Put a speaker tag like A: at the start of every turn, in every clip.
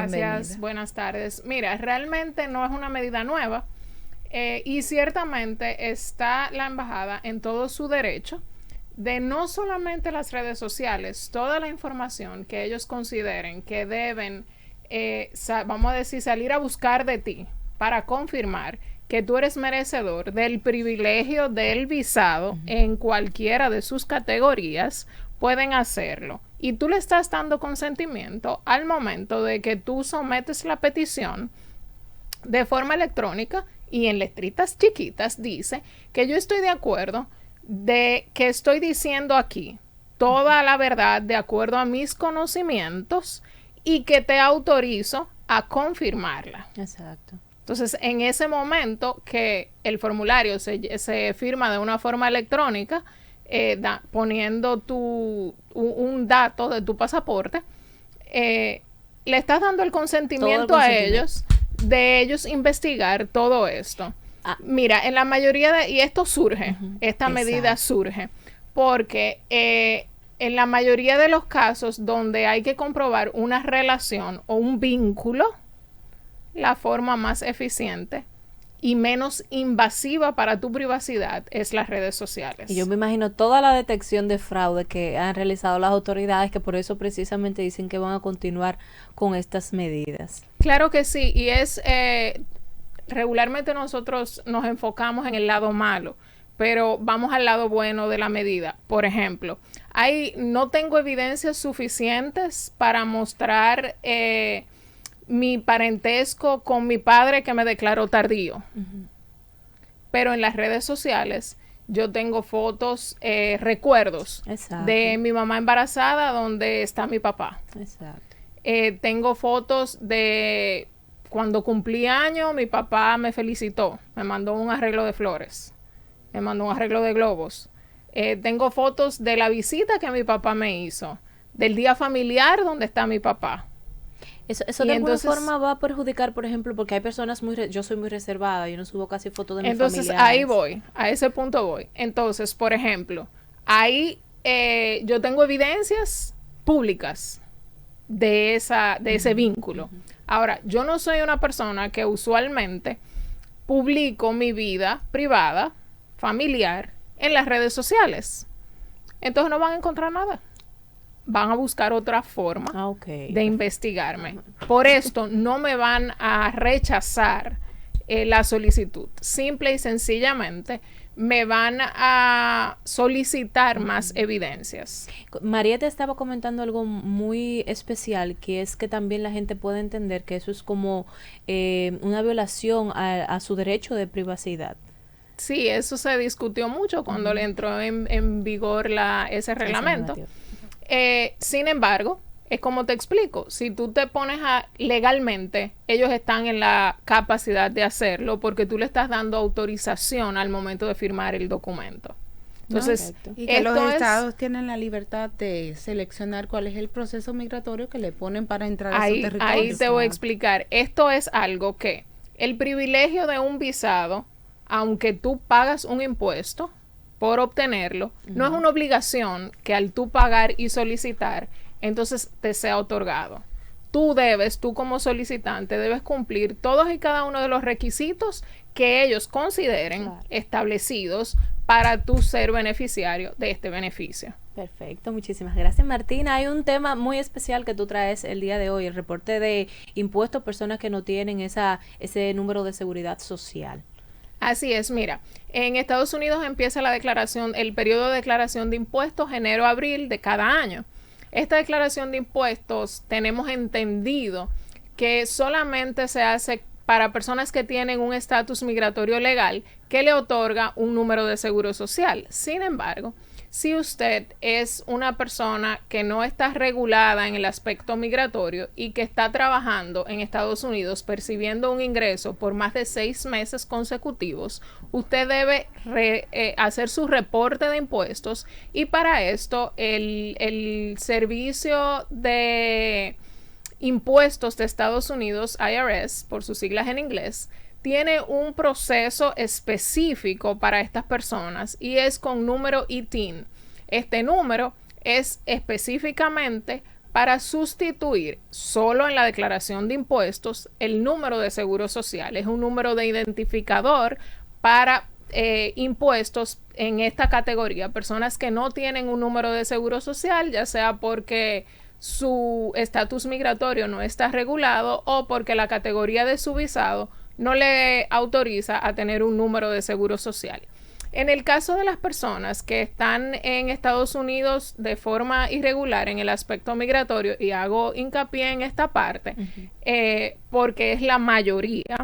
A: Gracias,
B: bienvenida.
A: buenas tardes. Mira, realmente no es una medida nueva y ciertamente está la embajada en todo su derecho de no solamente las redes sociales, toda la información que ellos consideren que deben, vamos a decir, salir a buscar de ti para confirmar que tú eres merecedor del privilegio del visado en cualquiera de sus categorías, pueden hacerlo. Y tú le estás dando consentimiento al momento de que tú sometes la petición de forma electrónica y en letritas chiquitas dice que yo estoy de acuerdo de que estoy diciendo aquí toda la verdad de acuerdo a mis conocimientos y que te autorizo a confirmarla.
C: Exacto.
A: Entonces, en ese momento que el formulario se firma de una forma electrónica, poniendo un dato de tu pasaporte, le estás dando el consentimiento a ellos de ellos investigar todo esto. Mira, en la mayoría de, y esto surge, esta medida surge, porque en la mayoría de los casos donde hay que comprobar una relación o un vínculo, la forma más eficiente y menos invasiva para tu privacidad es las redes sociales.
C: Y yo me imagino toda la detección de fraude que han realizado las autoridades, que por eso precisamente dicen que van a continuar con estas medidas.
A: Claro que sí, y es regularmente nosotros nos enfocamos en el lado malo, pero vamos al lado bueno de la medida. Por ejemplo, no tengo evidencias suficientes para mostrar mi parentesco con mi padre que me declaró tardío. Pero en las redes sociales yo tengo fotos, recuerdos de mi mamá embarazada donde está mi papá.
C: Exacto.
A: Tengo fotos de cuando cumplí años, mi papá me felicitó, me mandó un arreglo de flores, me mandó un arreglo de globos. Tengo fotos de la visita que mi papá me hizo, del día familiar donde está mi papá.
C: Eso de alguna forma va a perjudicar, por ejemplo, porque hay personas yo soy muy reservada, yo no subo casi fotos de mis familiares.
A: Entonces ahí voy, a ese punto voy. Entonces, por ejemplo, ahí yo tengo evidencias públicas de ese vínculo. Ahora, yo no soy una persona que usualmente publico mi vida privada, familiar, en las redes sociales. Entonces no van a encontrar nada. Van a buscar otra forma de investigarme. Por esto no me van a rechazar la solicitud. Simple y sencillamente me van a solicitar más evidencias.
C: María te estaba comentando algo muy especial, que es que también la gente puede entender que eso es como una violación a su derecho de privacidad.
A: Sí, eso se discutió mucho cuando le entró en vigor ese reglamento. Sin embargo, es como te explico, si tú te pones legalmente, ellos están en la capacidad de hacerlo porque tú le estás dando autorización al momento de firmar el documento. Entonces,
B: y que los estados tienen la libertad de seleccionar cuál es el proceso migratorio que le ponen para entrar a su territorio.
A: Ahí te voy a explicar. Esto es algo que el privilegio de un visado, aunque tú pagas un impuesto por obtenerlo, no es una obligación que al tú pagar y solicitar, entonces te sea otorgado. Tú como solicitante, debes cumplir todos y cada uno de los requisitos que ellos consideren establecidos para tú ser beneficiario de este beneficio.
C: Perfecto, muchísimas gracias, Martina. Hay un tema muy especial que tú traes el día de hoy, el reporte de impuestos, personas que no tienen ese número de seguridad social.
A: Así es, mira, en Estados Unidos empieza el periodo de declaración de impuestos enero-abril de cada año. Esta declaración de impuestos tenemos entendido que solamente se hace para personas que tienen un estatus migratorio legal que le otorga un número de seguro social. Sin embargo, si usted es una persona que no está regulada en el aspecto migratorio y que está trabajando en Estados Unidos percibiendo un ingreso por más de 6 meses consecutivos, usted debe hacer su reporte de impuestos y para esto el Servicio de Impuestos de Estados Unidos, IRS, por sus siglas en inglés, tiene un proceso específico para estas personas y es con número ITIN. Este número es específicamente para sustituir solo en la declaración de impuestos el número de seguro social. Es un número de identificador para impuestos en esta categoría. Personas que no tienen un número de seguro social, ya sea porque su estatus migratorio no está regulado o porque la categoría de su visado no le autoriza a tener un número de seguro social. En el caso de las personas que están en Estados Unidos de forma irregular en el aspecto migratorio, y hago hincapié en esta parte, porque es la mayoría,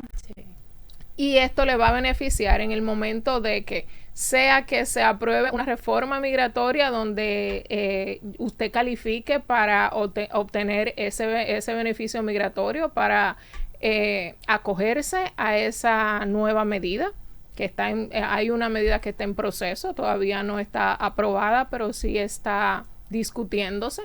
A: y esto le va a beneficiar en el momento de que se apruebe una reforma migratoria donde usted califique para obtener ese beneficio migratorio, para acogerse a esa nueva medida, que hay una medida que está en proceso, todavía no está aprobada, pero sí está discutiéndose.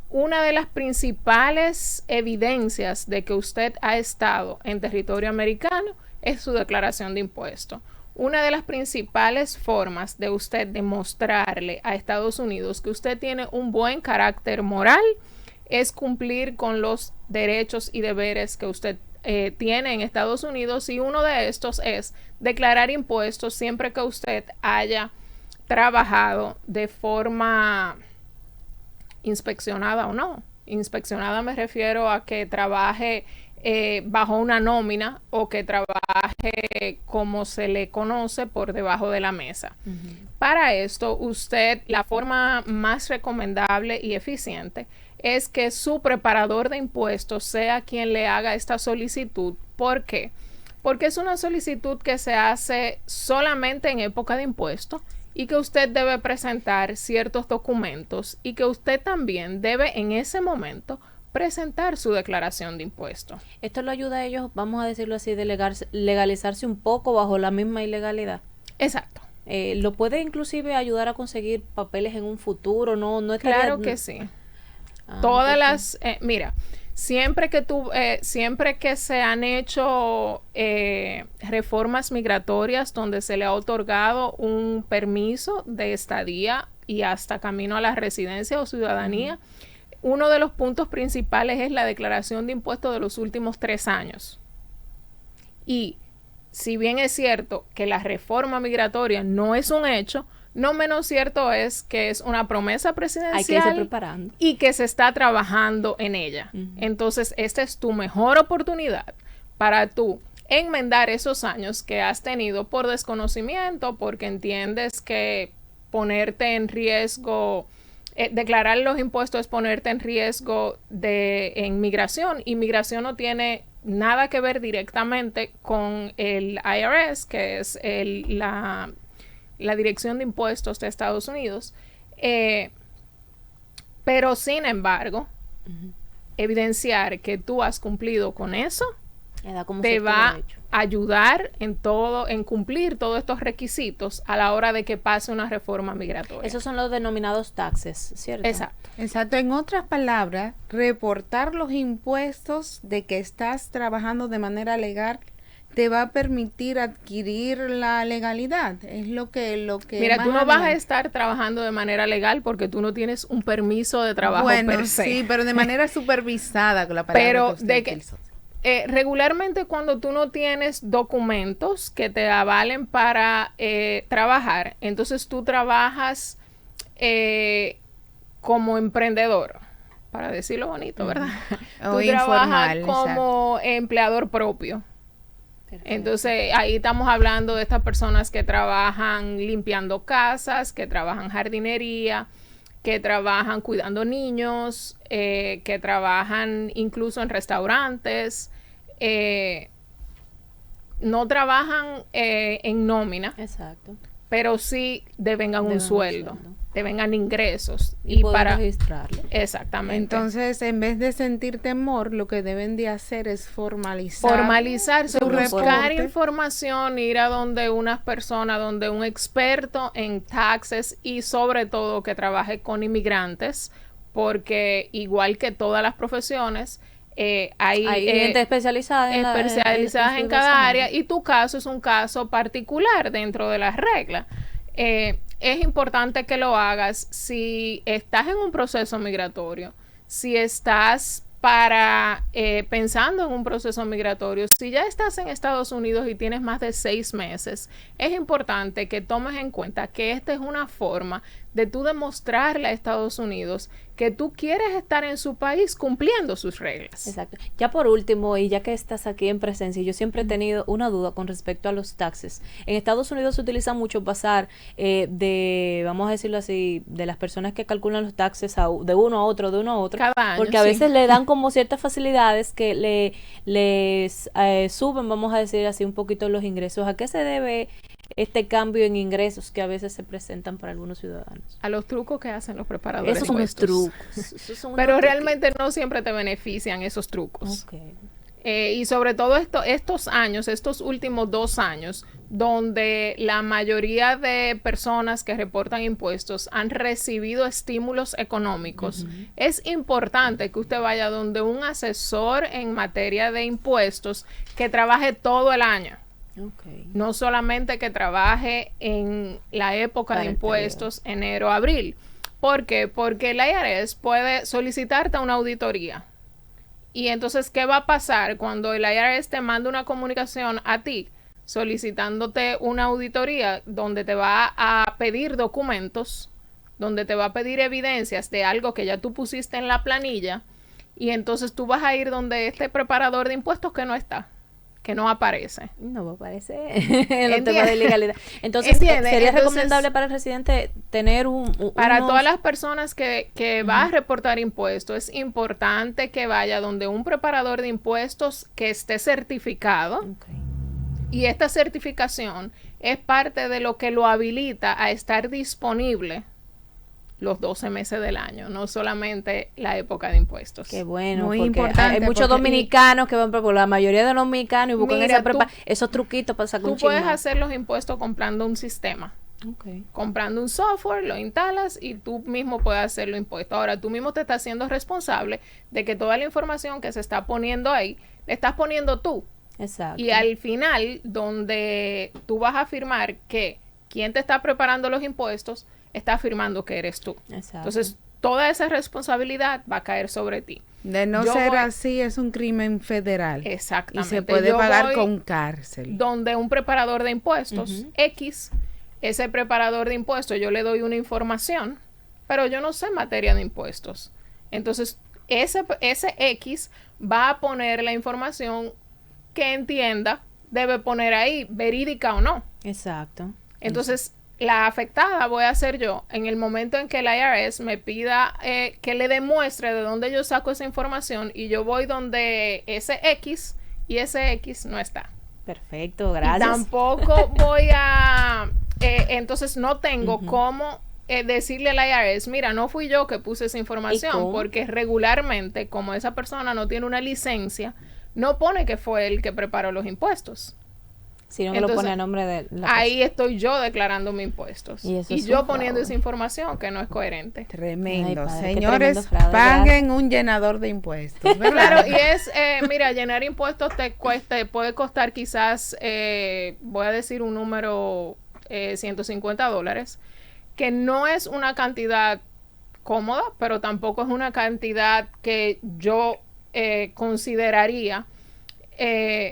A: Una de las principales evidencias de que usted ha estado en territorio americano es su declaración de impuestos. Una de las principales formas de usted demostrarle a Estados Unidos que usted tiene un buen carácter moral es cumplir con los derechos y deberes que usted tiene en Estados Unidos, y uno de estos es declarar impuestos siempre que usted haya trabajado de forma inspeccionada o no. Inspeccionada me refiero a que trabaje bajo una nómina o que trabaje como se le conoce por debajo de la mesa. Para esto, la forma más recomendable y eficiente es que su preparador de impuestos sea quien le haga esta solicitud. ¿Por qué? Porque es una solicitud que se hace solamente en época de impuestos y que usted debe presentar ciertos documentos y que usted también debe en ese momento presentar su declaración de impuestos.
C: Esto lo ayuda a ellos, vamos a decirlo así, de legalizarse un poco bajo la misma ilegalidad.
A: Exacto.
C: Lo puede inclusive ayudar a conseguir papeles en un futuro, no es
A: claro que sí. Todas las, mira, siempre que se han hecho reformas migratorias donde se le ha otorgado un permiso de estadía y hasta camino a la residencia o ciudadanía, uno de los puntos principales es la declaración de impuestos de los últimos 3 años. Y si bien es cierto que la reforma migratoria no es un hecho, no menos cierto es que es una promesa presidencial.
C: Hay que irse preparando.
A: Y que se está trabajando en ella. Entonces, esta es tu mejor oportunidad para tú enmendar esos años que has tenido por desconocimiento, porque entiendes que ponerte en riesgo, declarar los impuestos es ponerte en riesgo en migración, y migración no tiene nada que ver directamente con el IRS, que es la Dirección de Impuestos de Estados Unidos, pero sin embargo, evidenciar que tú has cumplido con eso te va a ayudar en cumplir todos estos requisitos a la hora de que pase una reforma migratoria.
C: Esos son los denominados taxes, ¿cierto?
B: Exacto. En otras palabras, reportar los impuestos de que estás trabajando de manera legal te va a permitir adquirir la legalidad. Es lo que
A: mira, tú no vas a estar trabajando de manera legal porque tú no tienes un permiso de trabajo per se.
B: Sí, pero de manera supervisada, con la palabra
A: regularmente cuando tú no tienes documentos que te avalen para trabajar, entonces tú trabajas como emprendedor, para decirlo bonito, ¿verdad?
B: O
A: tú
B: informal,
A: trabajas como empleador propio. Perfecto. Entonces ahí estamos hablando de estas personas que trabajan limpiando casas, que trabajan jardinería, que trabajan cuidando niños, que trabajan incluso en restaurantes, no trabajan en nómina.
C: Exacto.
A: Pero sí devengan un sueldo, devengan ingresos.
C: Y para registrarlo.
A: Exactamente.
B: Entonces, en vez de sentir temor, lo que deben de hacer es formalizarse,
A: buscar información, ir a donde unas personas, donde un experto en taxes y sobre todo que trabaje con inmigrantes, porque igual que todas las profesiones, hay
C: gente especializada
A: en cada área, y tu caso es un caso particular dentro de las reglas. es importante que lo hagas si estás en un proceso migratorio, si estás pensando en un proceso migratorio, si ya estás en Estados Unidos y tienes más de 6 meses, es importante que tomes en cuenta que esta es una forma de tú demostrarle a Estados Unidos que tú quieres estar en su país cumpliendo sus reglas.
C: Exacto. Ya por último, y ya que estás aquí en presencia, yo siempre he tenido una duda con respecto a los taxes. En Estados Unidos se utiliza mucho pasar vamos a decirlo así, de las personas que calculan los taxes de uno a otro, cada año, porque a veces le dan como ciertas facilidades que les suben, vamos a decir así, un poquito los ingresos. ¿A qué se debe este cambio en ingresos que a veces se presentan para algunos ciudadanos?
A: A los trucos que hacen los preparadores.
C: Esos son los trucos.
A: Pero realmente no siempre te benefician esos trucos.
C: Okay.
A: Y sobre todo estos últimos 2 años, donde la mayoría de personas que reportan impuestos han recibido estímulos económicos, es importante que usted vaya donde un asesor en materia de impuestos que trabaje todo el año.
C: Okay.
A: No solamente que trabaje en la época de impuestos, enero, abril. ¿Por qué? Porque el IRS puede solicitarte una auditoría. Y entonces, ¿qué va a pasar cuando el IRS te manda una comunicación a ti solicitándote una auditoría donde te va a pedir documentos, donde te va a pedir evidencias de algo que ya tú pusiste en la planilla? Y entonces tú vas a ir donde este preparador de impuestos que no está, que no aparece.
C: No va a aparecer en los temas de legalidad. Entonces, ¿sería recomendable para el residente tener
A: para todas las personas que va a reportar impuestos, es importante que vaya donde un preparador de impuestos que esté certificado?
C: Okay.
A: Y esta certificación es parte de lo que lo habilita a estar disponible los 12 meses del año, no solamente la época de impuestos.
C: Qué bueno,
B: muy
C: porque
B: importante.
C: Hay muchos dominicanos que van por la mayoría de los dominicanos y buscan esos truquitos para sacar un
A: chisme. Tú puedes
C: chisme.
A: hacer los impuestos comprando un sistema.
C: Okay.
A: Comprando un software, lo instalas y tú mismo puedes hacer los impuestos. Ahora, tú mismo te estás haciendo responsable de que toda la información que se está poniendo ahí, la estás poniendo tú.
C: Exacto.
A: Y al final, donde tú vas a afirmar que quien te está preparando los impuestos está afirmando que eres tú.
C: Exacto.
A: Entonces, toda esa responsabilidad va a caer sobre ti.
B: De no ser así, es un crimen federal.
A: Exactamente.
B: Y se puede pagar con cárcel.
A: Donde un preparador de impuestos, X, ese preparador de impuestos, yo le doy una información, pero yo no sé materia de impuestos. Entonces, ese X va a poner la información que entienda, debe poner ahí, verídica o no.
C: Exacto.
A: Entonces, la afectada voy a ser yo en el momento en que el IRS me pida que le demuestre de dónde yo saco esa información, y yo voy donde ese X y ese X no está.
C: Perfecto, gracias.
A: Y tampoco voy a... entonces no tengo cómo decirle al IRS, mira, no fui yo que puse esa información, porque regularmente, como esa persona no tiene una licencia, no pone que fue él que preparó los impuestos.
C: Si no me lo pone a nombre de la
A: ahí estoy yo declarando mis impuestos. Y yo poniendo esa información que no es coherente.
B: Tremendo.
C: Ay, padre,
B: señores, paguen un llenador de impuestos, ¿verdad?
A: Claro, y es, mira, llenar impuestos puede costar quizás, voy a decir un número, $150, que no es una cantidad cómoda, pero tampoco es una cantidad que yo consideraría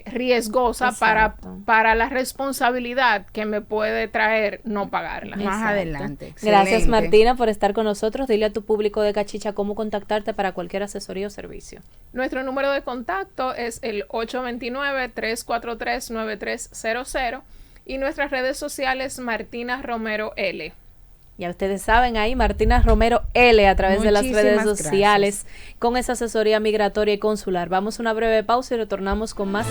A: riesgosa para la responsabilidad que me puede traer no pagarla.
B: Más adelante.
C: Gracias, Martina, por estar con nosotros. Dile a tu público de Cachicha cómo contactarte para cualquier asesoría o servicio.
A: Nuestro número de contacto es el 829-343-9300 y nuestras redes sociales Martina Romero L.
C: Ya ustedes saben, ahí Martina Romero L a través de las redes sociales, con esa asesoría migratoria y consular. Vamos a una breve pausa y retornamos con más